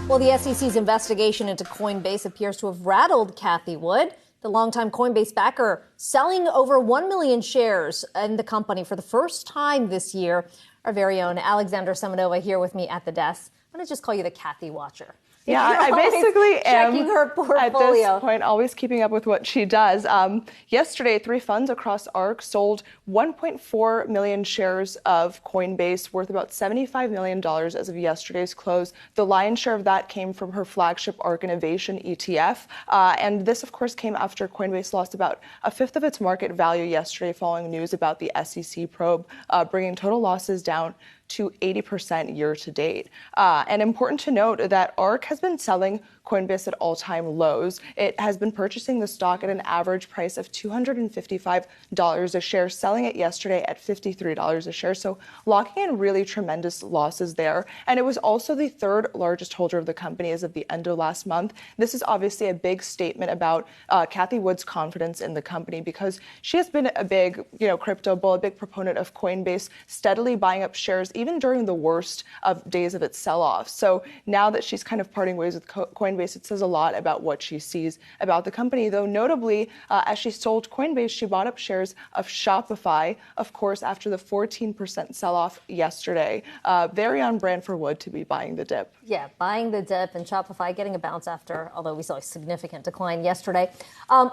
Well, the SEC's investigation into Coinbase appears to have rattled Cathie Wood, the longtime Coinbase backer, selling over 1 million shares in the company for the first time this year. Our very own Alexandra Semenova here with me at the desk. I'm going to just call you the Cathie Watcher. Yeah, I basically am checking her portfolio. At this point, always keeping up with what she does. Yesterday, three funds across Ark sold 1.4 million shares of Coinbase, worth about $75 million as of yesterday's close. The lion's share of that came from her flagship Ark Innovation ETF. And this, of course, came after Coinbase lost about a fifth of its market value yesterday following news about the SEC probe, bringing total losses down to 80% year to date. And important to note that Ark has been selling Coinbase at all-time lows. It has been purchasing the stock at an average price of $255 a share, selling it yesterday at $53 a share. So locking in really tremendous losses there. And it was also the third largest holder of the company as of the end of last month. This is obviously a big statement about Cathie Wood's confidence in the company, because she has been a big, crypto bull, a big proponent of Coinbase, steadily buying up shares even during the worst of days of its sell-off. So now that she's kind of parting ways with Coinbase, it says a lot about what she sees about the company, though notably, as she sold Coinbase, she bought up shares of Shopify, of course, after the 14% sell-off yesterday. Very on brand for Wood to be buying the dip. Yeah, buying the dip, and Shopify getting a bounce after, although we saw a significant decline yesterday.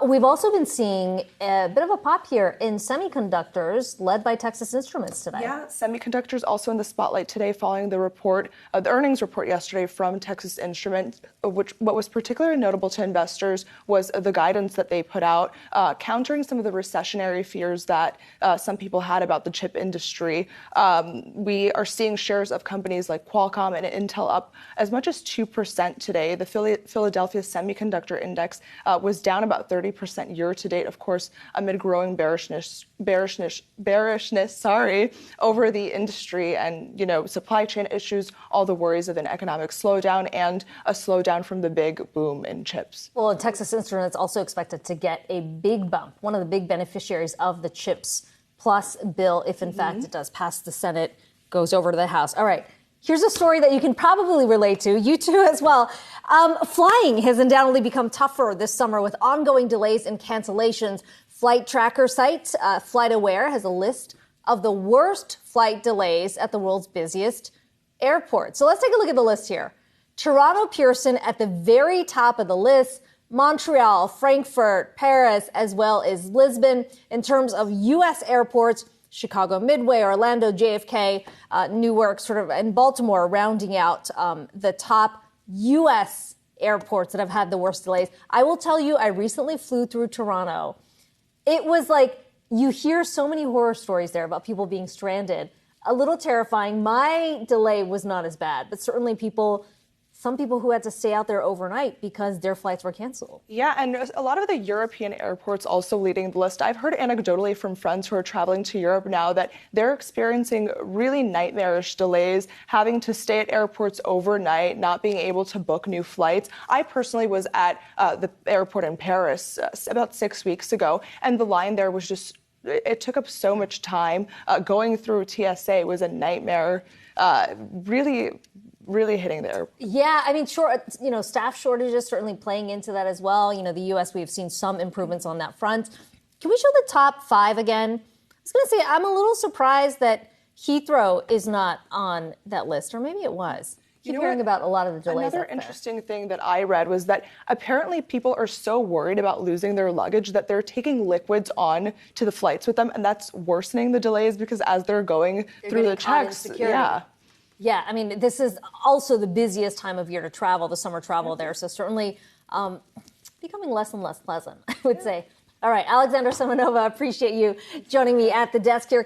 We've also been seeing a bit of a pop here in semiconductors, led by Texas Instruments today. Yeah, semiconductors also in the spotlight today following the report, the earnings report yesterday from Texas Instruments, what was particularly notable to investors was the guidance that they put out, countering some of the recessionary fears that some people had about the chip industry. We are seeing shares of companies like Qualcomm and Intel up as much as 2% today. The Philadelphia Semiconductor Index was down about 30% year to date, of course, amid growing bearishness, over the industry and, supply chain issues, all the worries of an economic slowdown and a slowdown from the big boom in chips. Well, Texas Instruments also expected to get a big bump, one of the big beneficiaries of the CHIPS Plus bill, if in fact it does pass the Senate, goes over to the House. All right. Here's a story that you can probably relate to, you too as well. Flying has undoubtedly become tougher this summer with ongoing delays and cancellations. Flight tracker site FlightAware has a list of the worst flight delays at the world's busiest airports. So let's take a look at the list here. Toronto Pearson at the very top of the list, Montreal, Frankfurt, Paris, as well as Lisbon. In terms of U.S. airports, Chicago Midway, Orlando, JFK, Newark, and Baltimore rounding out the top U.S. airports that have had the worst delays. I will tell you, I recently flew through Toronto. It was like, you hear so many horror stories there about people being stranded. A little terrifying. My delay was not as bad, but certainly some people who had to stay out there overnight because their flights were canceled. Yeah, and a lot of the European airports also leading the list. I've heard anecdotally from friends who are traveling to Europe now that they're experiencing really nightmarish delays, having to stay at airports overnight, not being able to book new flights. I personally was at the airport in Paris about 6 weeks ago, and the line there was just, it took up so much time. Going through TSA was a nightmare, really hitting there. Yeah, I mean, sure, staff shortages certainly playing into that as well. The U.S., we've seen some improvements on that front. Can we show the top 5 again? I was going to say, I'm a little surprised that Heathrow is not on that list, or maybe it was. Keep hearing about a lot of the delays. Another interesting thing that I read was that apparently people are so worried about losing their luggage that they're taking liquids on to the flights with them, and that's worsening the delays because as they're going through the checks, Yeah, I mean, this is also the busiest time of year to travel, the summer travel there. So certainly becoming less and less pleasant, I would say. All right, Alexandra Semenova, appreciate you joining me at the desk here.